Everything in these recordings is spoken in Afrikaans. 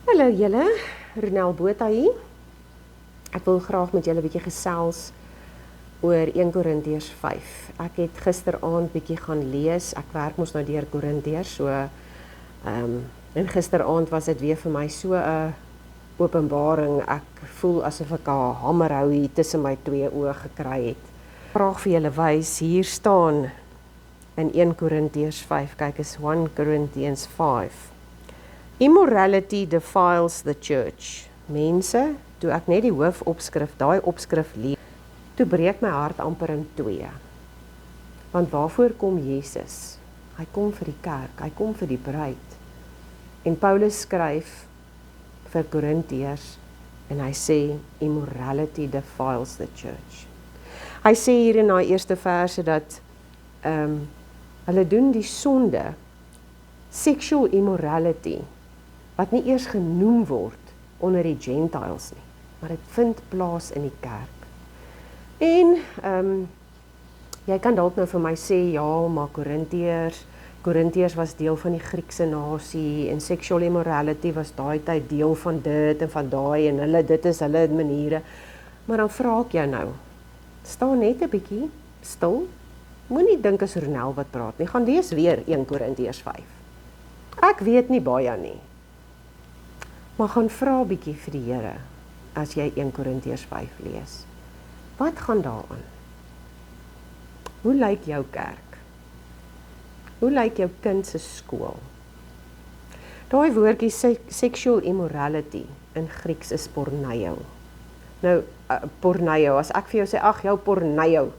Hallo julle, Ronel Botha hier. Ek wil graag met julle 'n bietjie gesels oor 1 Korintiërs 5. Ek het gisteraand bietjie gaan lees. Ek werk mos nou deur Korintiërs, so en gisteraand was dit weer vir my so 'n openbaring. Ek voel asof ek 'n hamerhou hier tussen my twee oë gekry het. Graag vir julle wys, hier staan in 1 Korintiërs 5. Kyk, is 1 Corinthians 5. Immorality defiles the church. Mense, toe ek net die hoofopskrif, daai opskrif lees, toe breek my hart amper in twee. Want waarvoor kom Jesus? Hy kom vir die kerk, hy kom vir die bruid. En Paulus skryf vir Korintiërs en hy sê, immorality defiles the church. Hy sê hier in daai eerste verse dat hulle doen die sonde, sexual immorality, wat nie eers genoem word onder die Gentiles nie, maar dit vind plaas in die kerk. En jy kan dalk nou vir my sê, ja, maar Korintiërs was deel van die Griekse nasie, en sexual immorality was daai tyd deel van dit en van daai, en hulle, dit is hulle maniere. Maar dan vra ek jou nou, staan net 'n bietjie stil, moenie dink as Ronel wat praat nie, gaan lees weer 1 Korintiërs 5. Ek weet nie baie nie, maar gaan vra 'n bietjie vir die Here, as jy 1 Korintiërs 5 lees. Wat gaan daaraan? Hoe lyk jou kerk? Hoe lyk jou kind se skool? Daai woordjie sexual immorality in Grieks is porneio. Nou, porneio, as ek vir jou sê, ag jou porneio,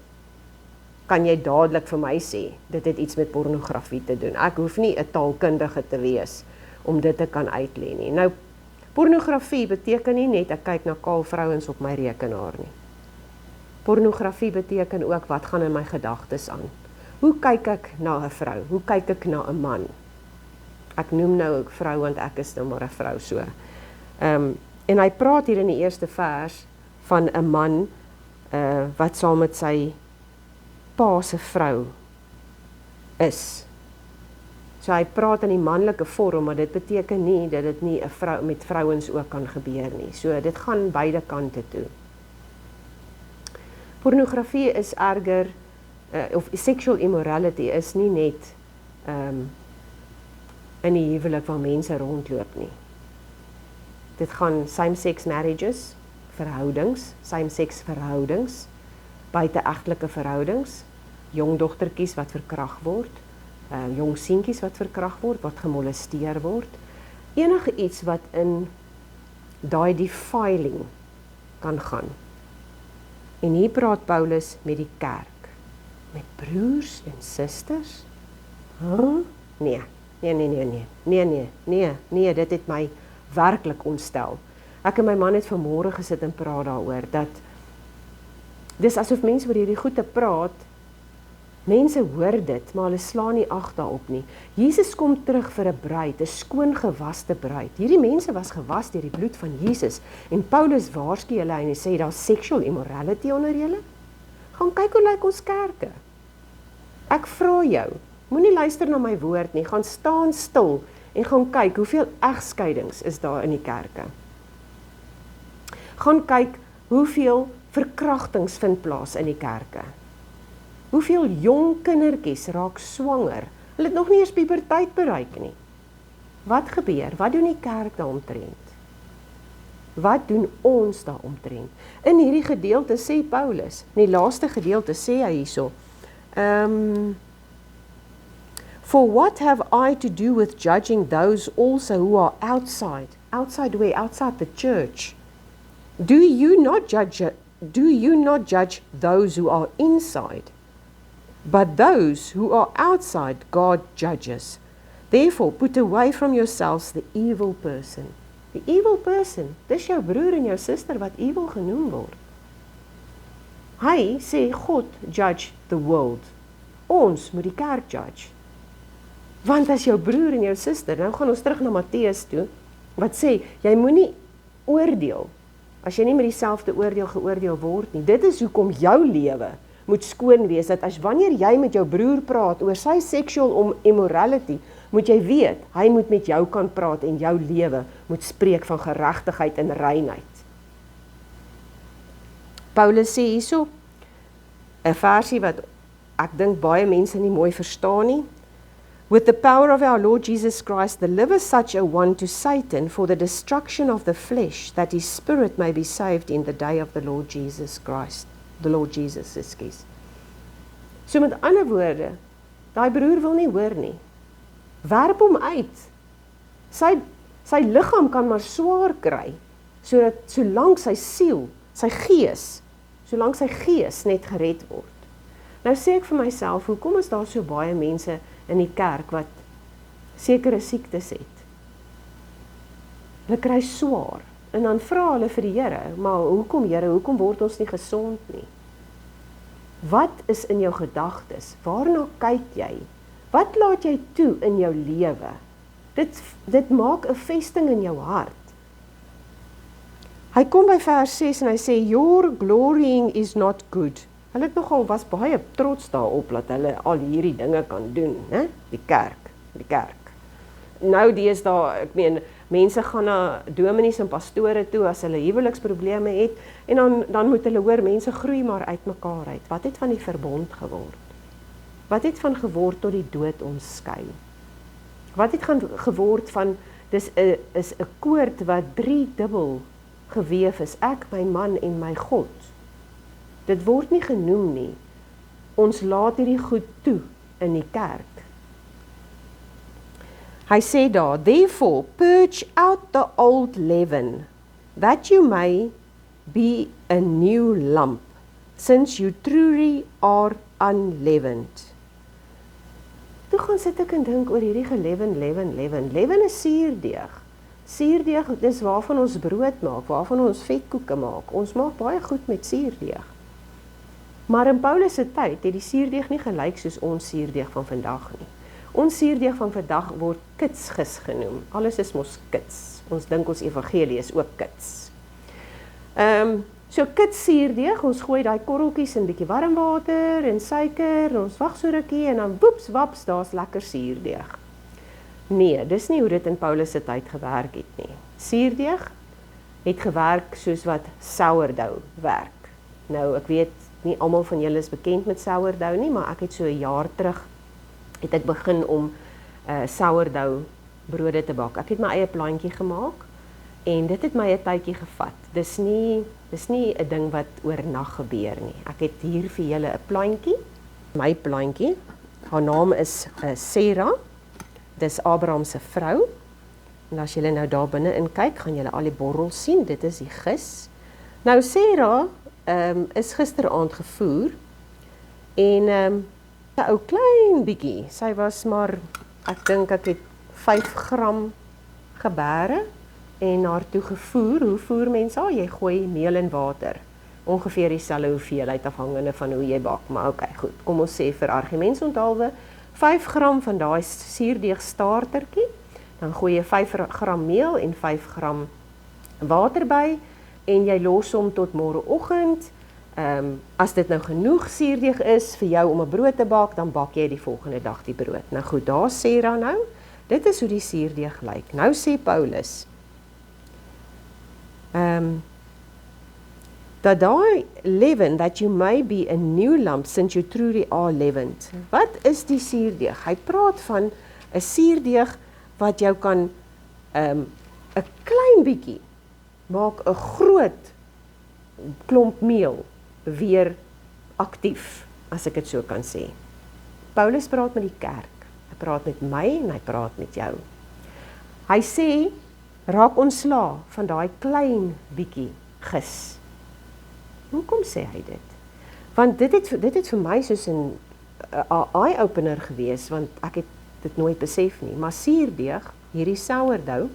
kan jy dadelik vir my sê, dit het iets met pornografie te doen. Ek hoef nie 'n taalkundige te wees om dit te kan uitlê nie. Nou, pornografie beteken nie net ek kyk na kaal vrouens op my rekenaar nie. Pornografie beteken ook wat gaan in my gedagtes aan. Hoe kyk ek na 'n vrou? Hoe kyk ek na 'n man? Ek noem nou 'n vrou want ek is nou maar 'n vrou so. En hy praat hier in die eerste vers van 'n man wat saam met sy pa se vrou is. So hy praat in die manlike vorm, maar dit beteken nie dat dit nie 'n vrou met vrouens ook kan gebeur nie. So dit gaan beide kante toe. Pornografie is erger, of sexual immorality is nie net in die huwelik waar mense rondloop nie. Dit gaan same-sex marriages, verhoudings, same-sex verhoudings, buiteegtelike verhoudings, jong dogtertjies wat verkragt word, jong seentjies wat verkragt word, wat gemolesteer word, enige iets wat in daai defiling kan gaan. En hier praat Paulus met die kerk, met broers en susters. Nee, dit het my werklik ontstel. Ek en my man het vanmôre gesit en praat daaroor, dat dis asof mense oor hierdie goed te praat, mense hoor dit, maar hulle slaan nie ag daarop nie. Jesus kom terug vir 'n bruid, 'n skoon gewaste bruid. Hierdie mense was gewas deur die bloed van Jesus, en Paulus waarsku hulle en hy sê, daar's sexual immorality onder julle. Gaan kyk hoe lyk ons kerke. Ek vra jou, moenie luister na my woord nie, gaan staan stil en gaan kyk hoeveel egskeidings is daar in die kerke. Gaan kyk hoeveel verkrachtings vind plaas in die kerke. Hoeveel jong kindertjies raak swanger, hulle het nog nie eens puberteit bereik nie. Wat gebeur? Wat doen die kerk daaromtrent? Wat doen ons daaromtrent? In hierdie gedeelte sê Paulus, in die laaste gedeelte sê hy hierso, for what have I to do with judging those also who are outside? Outside where? Outside the church. Do you not judge those who are inside? But those who are outside, God judges. Therefore, put away from yourselves the evil person. The evil person, dis jou broer en jou suster wat evil genoem word. Hy sê, God judge the world. Ons moet die kerk judge. Want as jou broer en jou suster, nou gaan ons terug na Matteus toe, wat sê, jy moenie oordeel, as jy nie met dieselfde oordeel geoordeel word nie. Dit is hoekom jou lewe moet skoon wees, dat as wanneer jy met jou broer praat oor sy sexual immorality, moet jy weet, hy moet met jou kan praat en jou lewe moet spreek van geregtigheid en reinheid. Paulus sê hierso, 'n versie wat ek dink baie mense nie mooi verstaan nie. With the power of our Lord Jesus Christ, deliver such a one to Satan for the destruction of the flesh, that his spirit may be saved in the day of the Lord Jesus Christ. The Lord Jesus, ekskuus. So met ander woorde, daai broer wil nie hoor nie. Werp hom uit. Sy liggaam kan maar swaar kry, solank sy siel, sy gees, solank sy gees net gered word. Nou sê ek vir myself, hoekom is daar so baie mense in die kerk wat sekere siektes het? Hulle kry swaar, en dan vra hulle vir die Here, maar hoekom Here, hoekom word ons nie gesond nie? Wat is in jou gedagtes? Waarna kyk jy? Wat laat jy toe in jou lewe? Dit maak 'n vesting in jou hart. Hy kom by vers 6 en hy sê, your glorying is not good. Hulle het nogal was baie trots daarop dat hulle al hierdie dinge kan doen, né? Die kerk. Nou deesdae, ek meen, mense gaan na dominees en pastore toe as hulle huweliksprobleme het en dan moet hulle hoor mense groei maar uit mekaar uit. Wat het van die verbond geword? Wat het van geword tot die dood ons skei? Wat het geword van is 'n koord wat 3 dubbel geweef is, ek, my man en my God. Dit word nie genoem nie. Ons laat hierdie goed toe in die kerk. Hy sê daar, therefore purge out the old leaven, that you may be a new lump, since you truly are unleavened. Toe gaan sit ek en dink oor hierdie geleven. Leaven is suurdeeg. Suurdeeg is waarvan ons brood maak, waarvan ons vetkoeke maak. Ons maak baie goed met suurdeeg. Maar in Paulus se tyd het die suurdeeg nie gelyk soos ons suurdeeg van vandag nie. Ons suurdeeg van vandag word kitsgis genoem. Alles is mos kits. Ons dink ons evangelie is ook kits. So kitssuurdeeg, ons gooi daai korreltjies in bietjie warm water en suiker, ons wag so rukkie en dan woeps, waps, daar's lekker suurdeeg. Nee, dis nie hoe dit in Paulus se tyd gewerk het nie. Suurdeeg het gewerk soos wat sourdough werk. Nou, ek weet nie almal van julle is bekend met sourdough nie, maar ek het so 'n jaar terug het ek begin om sourdough brode te bak. Ek het my eie plantjie gemaak en dit het my 'n tydjie gevat. Dis nie 'n ding wat oornag gebeur nie. Ek het hier vir julle 'n plantjie, my plantjie. Haar naam is Sarah. Dis Abraham se vrou. En as julle nou daar binne in kyk, gaan julle al die borrels sien. Dit is die gis. Nou Sarah is gisteraand gevoer en 'n ou klein bietjie. Sy was maar, ek dink ek het 5 gram gebere en haar toe gevoer. Hoe voer mense haar? Jy gooi meel en water. Ongeveer dieselfde hoeveelheid afhangende van hoe jy bak. Maar okay, goed. Kom ons sê vir argumentsonthaalwe 5 gram van daai suurdeeg startertjie. Dan gooi jy 5 gram meel en 5 gram water by en jy los hom tot môreoggend. As dit nou genoeg suurdeeg is vir jou om 'n brood te bak, dan bak jy die volgende dag die brood. Nou goed, daar sê dan nou, dit is hoe die suurdeeg lyk. Nou sê Paulus, that daai leaven, that you may be a new lump since you truly are leavened. Wat is die suurdeeg? Hy praat van 'n suurdeeg wat jou kan 'n klein bietjie maak 'n groot klomp meel weer aktief, as ek dit so kan sê. Paulus praat met die kerk. Hy praat met my en hy praat met jou. Hy sê, raak ontslae van daai klein bietjie gis. Hoekom sê hy dit? Want dit het vir my soos 'n eye-opener gewees, want ek het dit nooit besef nie. Maar suurdeeg, hierdie sourdough,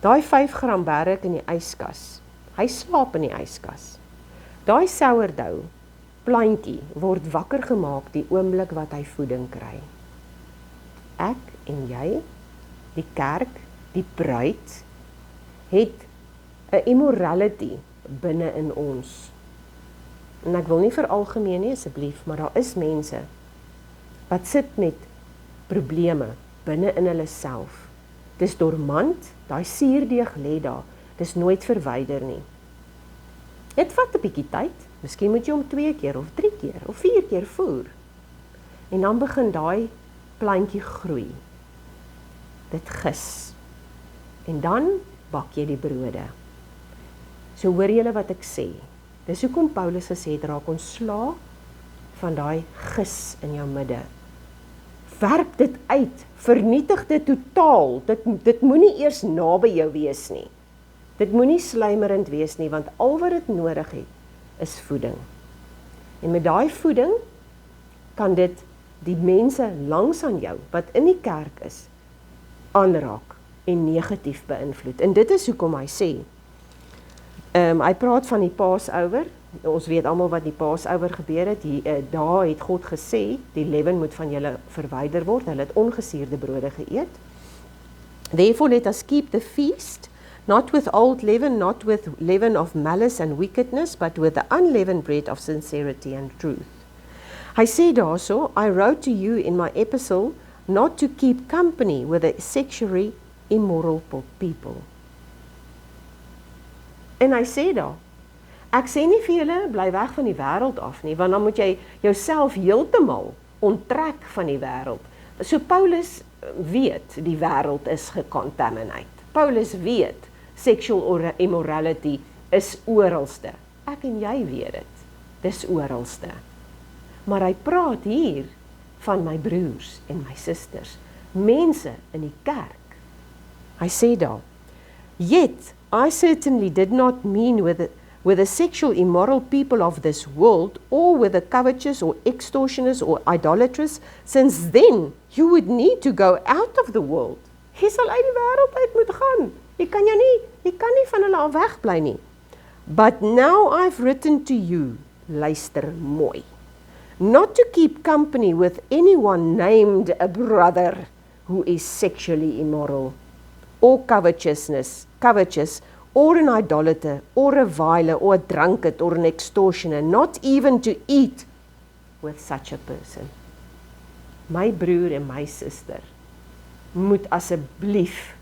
daai 5 gram berg ek in die yskas. Hy slaap in die yskas. Daai sourdough plantjie word wakker gemaak die oomblik wat hy voeding kry. Ek en jy, die kerk, die bruid, het 'n immorality binne in ons. En ek wil nie veralgemeen nie asseblief, maar daar is mense wat sit met probleme binne in hulle self. Dis dormant, daai suurdeeg lê daar, dis nooit verwyder nie. Dit vat 'n bietjie tyd, miskien moet jy hom 2 keer of 3 keer of 4 keer voer. En dan begin daai plantjie groei. Dit gis. En dan bak jy die brode. So hoor julle wat ek sê. Dis hoekom Paulus gesê het, raak ontslae van daai gis in jou midde. Werp dit uit, vernietig dit totaal, dit moenie eers naby jou wees nie. Dit moenie slymerend wees nie, want al wat dit nodig het, is voeding. En met daai voeding, kan dit die mense langs aan jou, wat in die kerk is, aanraak en negatief beïnvloed. En dit is hoekom hy sê, hy praat van die Passover. Ons weet almal wat die Passover gebeur het. Daar het God gesê, die leaven moet van julle verwyder word. Hulle het ongesuurde brode geëet. Therefore let us keep the feast, not with old leaven, not with leaven of malice and wickedness, but with the unleavened bread of sincerity and truth. Hy sê daarso, I wrote to you in my epistle not to keep company with the sexually immoral people. En hy sê daar, ek sê nie vir julle, bly weg van die wêreld af nie, want dan moet jy jouself heeltemal onttrek van die wêreld. So Paulus weet, die wêreld is gecontaminate. Paulus weet, sexual immorality is oralste. Ek en jy weet dit, dis oralste. Maar hy praat hier van my broers en my susters, mense in die kerk. Hy sê daar, yet I certainly did not mean with the sexual immoral people of this world, or with the covetous or extortioners or idolatrous, since then you would need to go out of the world. Jy sal uit die wêreld uit moet gaan. Jy kan nie van hulle af wegbly nie. But now I've written to you, luister mooi, not to keep company with anyone named a brother who is sexually immoral, or covetous, or an idolater, or a viler, or a drunkard, or an extortioner, not even to eat with such a person. My broer en my suster moet asseblief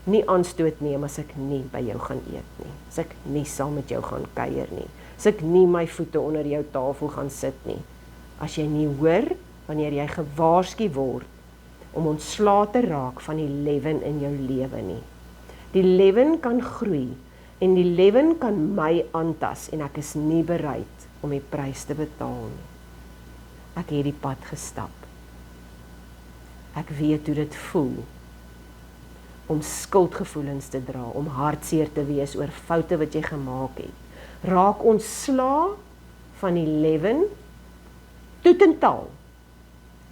nie aanstoot neem as ek nie by jou gaan eet nie, as ek nie saam met jou gaan kuier nie, as ek nie my voete onder jou tafel gaan sit nie, as jy nie hoor, wanneer jy gewaarsku word, om ontslae te raak van die leaven in jou lewe nie. Die leaven kan groei, en die leaven kan my aantas, en ek is nie bereid om die prys te betaal nie. Ek het die pad gestap. Ek weet hoe dit voel, om skuldgevoelens te dra, om hartseer te wees oor foute wat jy gemaak het. Raak ontslae van die leaven, toet en taal.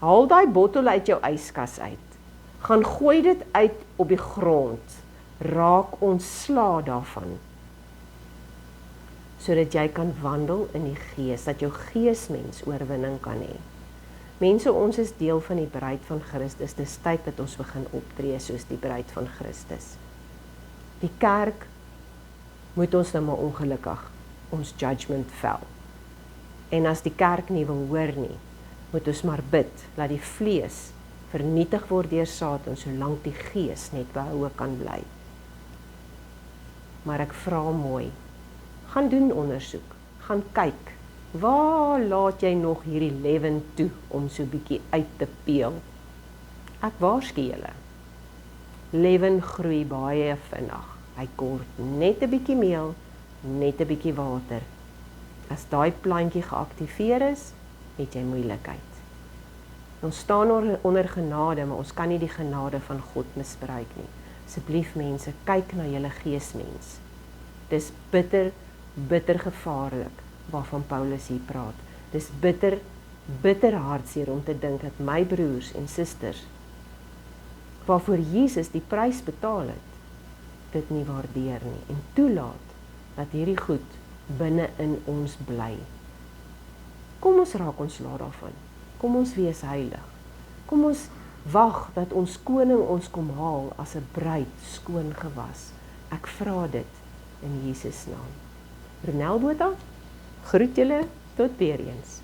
Haal daai bottel uit jou yskas uit. Gaan gooi dit uit op die grond. Raak ontslae daarvan. Sodat jy kan wandel in die gees, dat jou geesmens oorwinning kan hê. Mense, ons is deel van die bruid van Christus. Dis tyd dat ons begin optree soos die bruid van Christus. Die kerk moet ons nou maar ongelukkig ons judgment vel. En as die kerk nie wil hoor nie, moet ons maar bid, laat die vlees vernietig word deur Satan, solank die gees net behoue kan bly. Maar ek vra mooi, gaan doen ondersoek, gaan kyk, waar laat jy nog hierdie leaven toe, om so bietjie uit te peel? Ek waarsku julle, leaven groei baie vinnig, hy kort net 'n bietjie meel, net 'n bietjie water. As daai plantjie geaktiveer is, het jy moeilikheid. Ons staan onder genade, maar ons kan nie die genade van God misbruik nie. Asseblief mense, kyk na julle geesmens. Dis bitter, bitter gevaarlik, waarvan Paulus hier praat. Dis bitter, bitter hartseer om te dink dat my broers en susters, waarvoor Jesus die prys betaal het, dit nie waardeer nie, en toelaat, dat hierdie goed binne in ons bly. Kom ons raak ontslae daarvan. Kom ons wees heilig. Kom ons wag dat ons koning ons kom haal as 'n bruid skoon gewas. Ek vra dit in Jesus naam. Ronel Botha, groet julle tot weer eens.